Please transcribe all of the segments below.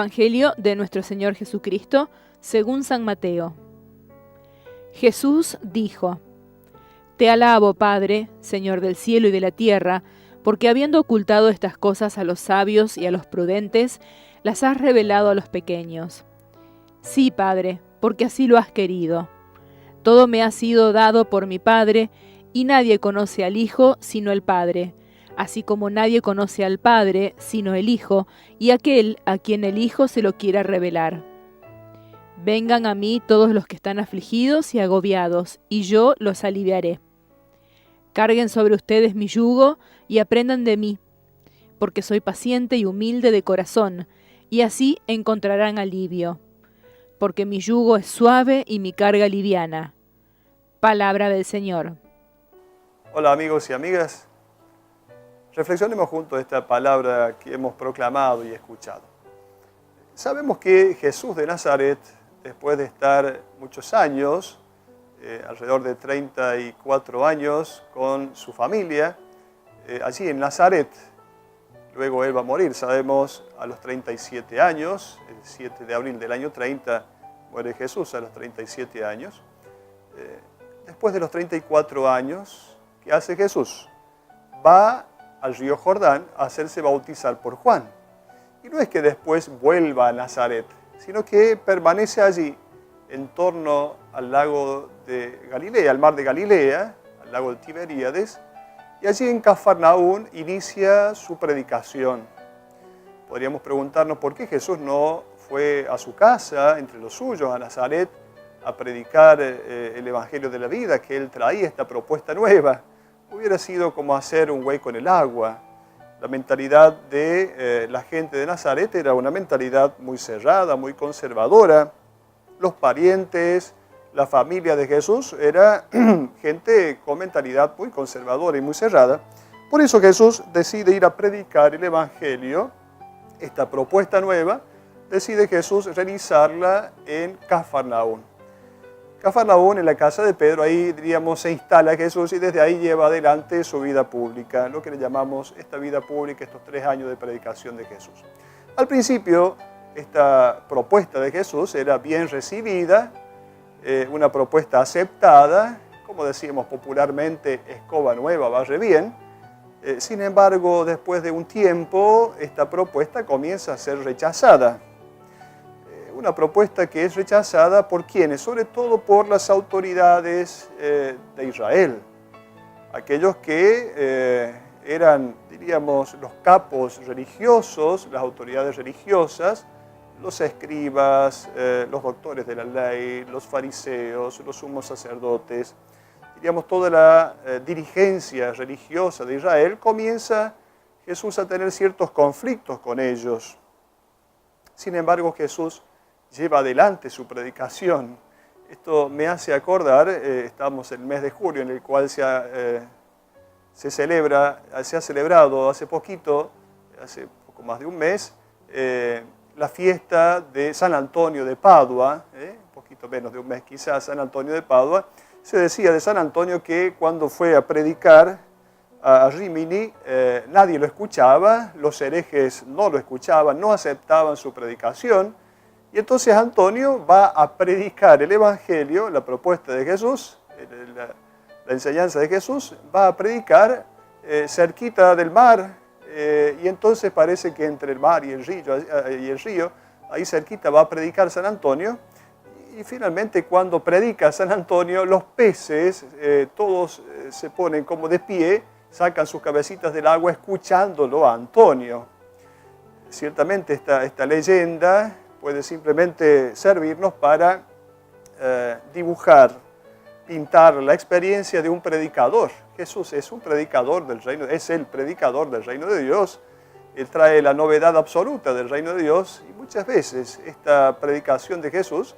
Evangelio de nuestro Señor Jesucristo, según San Mateo. Jesús dijo: Te alabo, Padre, Señor del cielo y de la tierra, porque habiendo ocultado estas cosas a los sabios y a los prudentes, las has revelado a los pequeños. Sí, Padre, porque así lo has querido. Todo me ha sido dado por mi Padre, y nadie conoce al Hijo sino el Padre, así como nadie conoce al Padre sino el Hijo, y aquel a quien el Hijo se lo quiera revelar. Vengan a mí todos los que están afligidos y agobiados, y yo los aliviaré. Carguen sobre ustedes mi yugo y aprendan de mí, porque soy paciente y humilde de corazón, y así encontrarán alivio. Porque mi yugo es suave y mi carga liviana. Palabra del Señor. Hola amigos y amigas, reflexionemos juntos esta palabra que hemos proclamado y escuchado. Sabemos que Jesús de Nazaret, después de estar muchos años, alrededor de 34 años con su familia, allí en Nazaret, luego él va a morir, sabemos, a los 37 años, el 7 de abril del año 30 muere Jesús a los 37 años. Después de los 34 años, ¿qué hace Jesús? Va al río Jordán a hacerse bautizar por Juan. Y no es que después vuelva a Nazaret, sino que permanece allí en torno al lago de Galilea, al mar de Galilea, al lago de Tiberíades, y allí en Cafarnaún inicia su predicación. Podríamos preguntarnos por qué Jesús no fue a su casa, entre los suyos, a Nazaret, a predicar el Evangelio de la vida, que él traía esta propuesta nueva. Hubiera sido como hacer un hueco en el agua. La mentalidad de la gente de Nazaret era una mentalidad muy cerrada, muy conservadora. Los parientes, la familia de Jesús era gente con mentalidad muy conservadora y muy cerrada. Por eso Jesús decide ir a predicar el Evangelio, esta propuesta nueva, decide Jesús realizarla en Cafarnaún. Cafarnaún, en la casa de Pedro, ahí diríamos se instala Jesús y desde ahí lleva adelante su vida pública, lo que le llamamos esta vida pública, estos 3 años de predicación de Jesús. Al principio, esta propuesta de Jesús era bien recibida, una propuesta aceptada, como decíamos popularmente, escoba nueva, barre bien. Sin embargo, después de un tiempo, esta propuesta comienza a ser rechazada. Una propuesta que es rechazada por quienes, sobre todo por las autoridades de Israel. Aquellos que eran, diríamos, los capos religiosos, las autoridades religiosas, los escribas, los doctores de la ley, los fariseos, los sumos sacerdotes, diríamos, toda la dirigencia religiosa de Israel, comienza Jesús a tener ciertos conflictos con ellos. Sin embargo, Jesús lleva adelante su predicación. Esto me hace acordar, estamos en el mes de julio, en el cual se ha celebrado hace poquito, hace poco más de un mes, la fiesta de San Antonio de Padua, un poquito menos de un mes quizás, San Antonio de Padua. Se decía de San Antonio que cuando fue a predicar a Rímini, nadie lo escuchaba, los herejes no lo escuchaban, no aceptaban su predicación. Y entonces Antonio va a predicar el Evangelio, la propuesta de Jesús, la enseñanza de Jesús, va a predicar cerquita del mar, y entonces parece que entre el mar y el río, ahí cerquita va a predicar San Antonio, y finalmente cuando predica San Antonio, los peces, todos se ponen como de pie, sacan sus cabecitas del agua escuchándolo a Antonio. Ciertamente esta leyenda puede simplemente servirnos para dibujar, pintar la experiencia de un predicador. Jesús es un predicador del reino, es el predicador del reino de Dios. Él trae la novedad absoluta del reino de Dios y muchas veces esta predicación de Jesús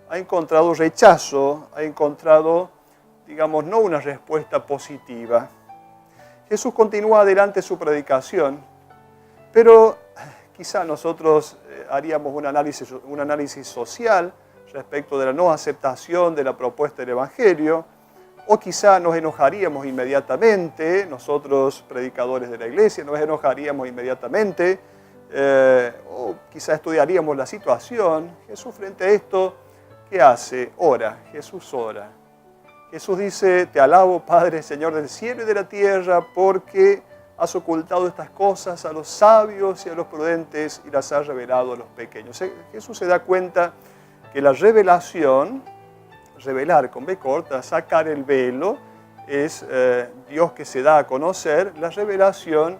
ha encontrado rechazo, ha encontrado, digamos, no una respuesta positiva. Jesús continúa adelante su predicación, pero quizá nosotros haríamos un análisis social respecto de la no aceptación de la propuesta del Evangelio, o quizá nos enojaríamos inmediatamente, nosotros predicadores de la iglesia, nos enojaríamos inmediatamente o quizá estudiaríamos la situación. Jesús frente a esto, ¿qué hace? Ora, Jesús ora. Jesús dice, te alabo, Padre, Señor del cielo y de la tierra, porque has ocultado estas cosas a los sabios y a los prudentes y las has revelado a los pequeños. Jesús se da cuenta que la revelación, revelar con B corta, sacar el velo, es Dios que se da a conocer. La revelación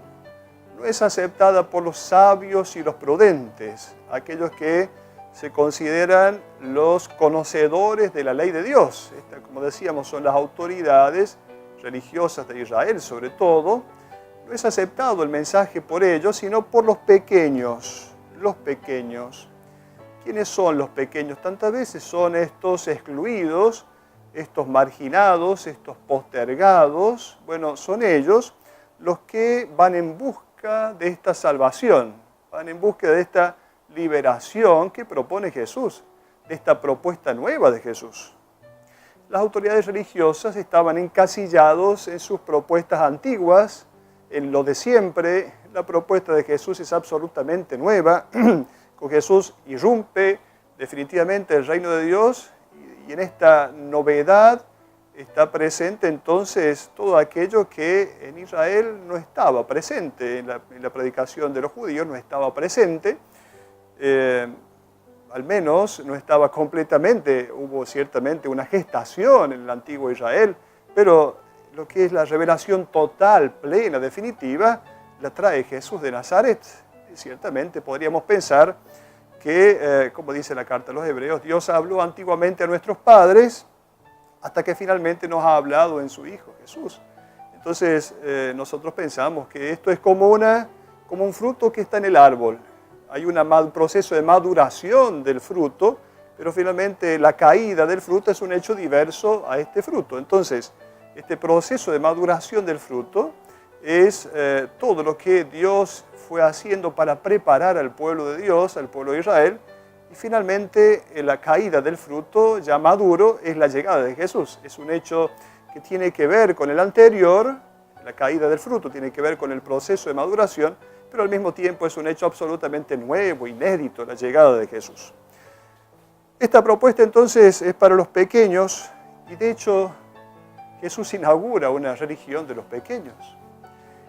no es aceptada por los sabios y los prudentes, aquellos que se consideran los conocedores de la ley de Dios. Como decíamos, son las autoridades religiosas de Israel, sobre todo. No es aceptado el mensaje por ellos, sino por los pequeños. Los pequeños. ¿Quiénes son los pequeños? Tantas veces son estos excluidos, estos marginados, estos postergados. Bueno, son ellos los que van en busca de esta salvación, van en busca de esta liberación que propone Jesús, de esta propuesta nueva de Jesús. Las autoridades religiosas estaban encasillados en sus propuestas antiguas, en lo de siempre. La propuesta de Jesús es absolutamente nueva. Con Jesús irrumpe definitivamente el reino de Dios y en esta novedad está presente entonces todo aquello que en Israel no estaba presente, en la predicación de los judíos no estaba presente. Al menos no estaba completamente, hubo ciertamente una gestación en el antiguo Israel, pero lo que es la revelación total, plena, definitiva, la trae Jesús de Nazaret. Y ciertamente podríamos pensar que, como dice la carta a los Hebreos, Dios habló antiguamente a nuestros padres hasta que finalmente nos ha hablado en su Hijo Jesús. Entonces nosotros pensamos que esto es como un fruto que está en el árbol. Hay un proceso de maduración del fruto, pero finalmente la caída del fruto es un hecho diverso a este fruto. Entonces, este proceso de maduración del fruto es todo lo que Dios fue haciendo para preparar al pueblo de Dios, al pueblo de Israel, y finalmente la caída del fruto ya maduro es la llegada de Jesús. Es un hecho que tiene que ver con el anterior, la caída del fruto tiene que ver con el proceso de maduración, pero al mismo tiempo es un hecho absolutamente nuevo, inédito, la llegada de Jesús. Esta propuesta entonces es para los pequeños y de hecho Jesús inaugura una religión de los pequeños.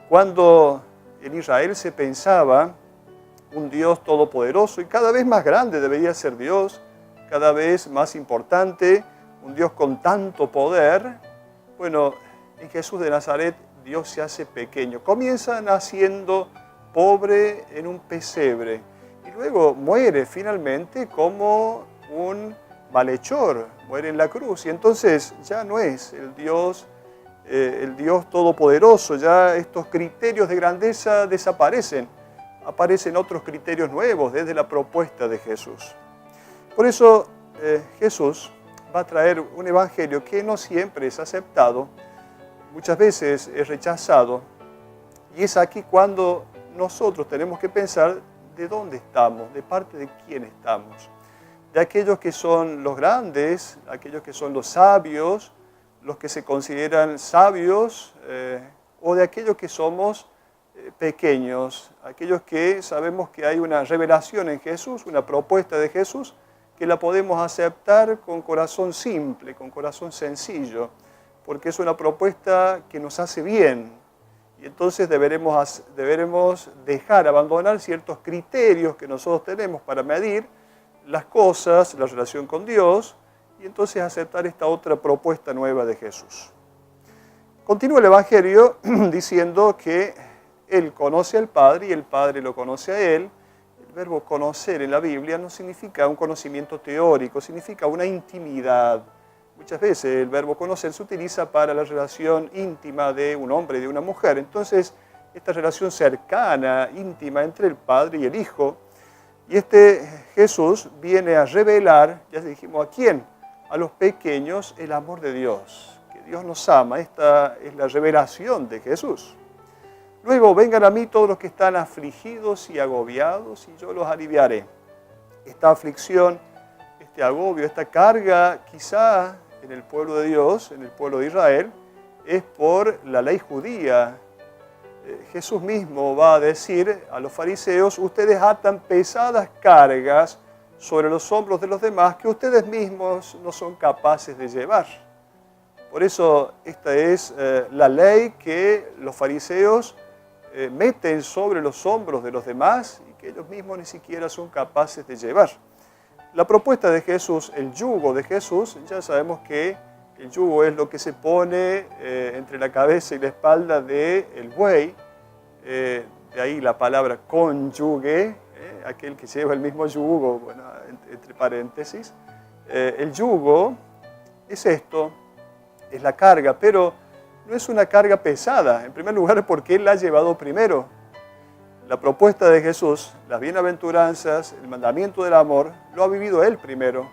Cuando en Israel se pensaba un Dios todopoderoso y cada vez más grande debería ser Dios, cada vez más importante, un Dios con tanto poder, bueno, en Jesús de Nazaret Dios se hace pequeño. Comienza naciendo pobre en un pesebre y luego muere finalmente como un malhechor, muere en la cruz y entonces ya no es el Dios todopoderoso, ya estos criterios de grandeza desaparecen, aparecen otros criterios nuevos desde la propuesta de Jesús. Por eso Jesús va a traer un evangelio que no siempre es aceptado, muchas veces es rechazado y es aquí cuando nosotros tenemos que pensar de dónde estamos, de parte de quién estamos. De aquellos que son los grandes, aquellos que son los sabios, los que se consideran sabios, o de aquellos que somos pequeños, aquellos que sabemos que hay una revelación en Jesús, una propuesta de Jesús, que la podemos aceptar con corazón simple, con corazón sencillo, porque es una propuesta que nos hace bien. Y entonces deberemos abandonar ciertos criterios que nosotros tenemos para medir las cosas, la relación con Dios, y entonces aceptar esta otra propuesta nueva de Jesús. Continúa el Evangelio diciendo que Él conoce al Padre y el Padre lo conoce a Él. El verbo conocer en la Biblia no significa un conocimiento teórico, significa una intimidad. Muchas veces el verbo conocer se utiliza para la relación íntima de un hombre y de una mujer. Entonces, esta relación cercana, íntima entre el Padre y el Hijo. Y Jesús viene a revelar, ya dijimos, ¿a quién? A los pequeños el amor de Dios. Que Dios nos ama. Esta es la revelación de Jesús. Luego, vengan a mí todos los que están afligidos y agobiados y yo los aliviaré. Esta aflicción, este agobio, esta carga, quizá en el pueblo de Dios, en el pueblo de Israel, es por la ley judía. Jesús mismo va a decir a los fariseos: ustedes atan pesadas cargas sobre los hombros de los demás que ustedes mismos no son capaces de llevar. Por eso esta es la ley que los fariseos meten sobre los hombros de los demás y que ellos mismos ni siquiera son capaces de llevar. La propuesta de Jesús, el yugo de Jesús, ya sabemos que el yugo es lo que se pone entre la cabeza y la espalda del buey, de ahí la palabra cónyuge, aquel que lleva el mismo yugo, bueno, entre paréntesis. El yugo es esto, es la carga, pero no es una carga pesada, en primer lugar porque Él la ha llevado primero. La propuesta de Jesús, las bienaventuranzas, el mandamiento del amor, lo ha vivido Él primero.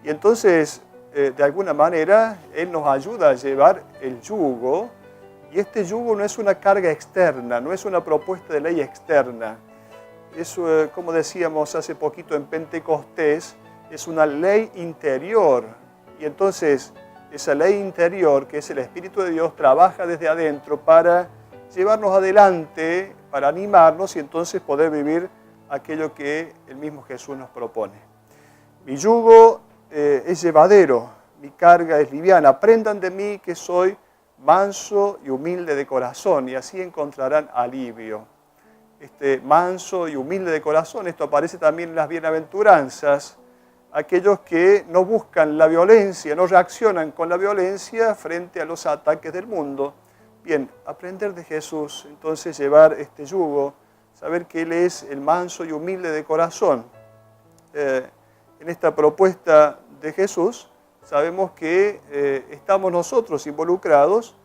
Y entonces, de alguna manera, Él nos ayuda a llevar el yugo, y este yugo no es una carga externa, no es una propuesta de ley externa. Es, como decíamos hace poquito en Pentecostés, es una ley interior. Y entonces, esa ley interior, que es el Espíritu de Dios, trabaja desde adentro para llevarnos adelante, para animarnos y entonces poder vivir aquello que el mismo Jesús nos propone. Mi yugo es llevadero, mi carga es liviana. Aprendan de mí que soy manso y humilde de corazón, y así encontrarán alivio. Manso y humilde de corazón, esto aparece también en las bienaventuranzas. Aquellos que no buscan la violencia, no reaccionan con la violencia frente a los ataques del mundo. Bien, aprender de Jesús, entonces llevar este yugo, saber que Él es el manso y humilde de corazón. En esta propuesta de Jesús sabemos que estamos nosotros involucrados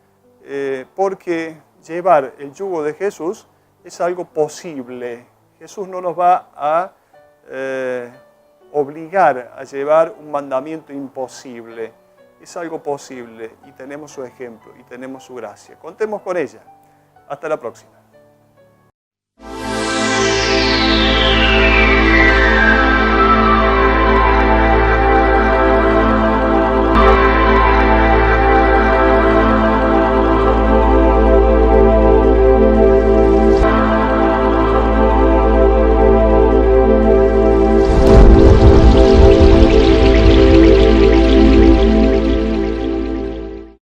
porque llevar el yugo de Jesús es algo posible. Jesús no nos va a obligar a llevar un mandamiento imposible. Es algo posible y tenemos su ejemplo y tenemos su gracia. Contemos con ella. Hasta la próxima.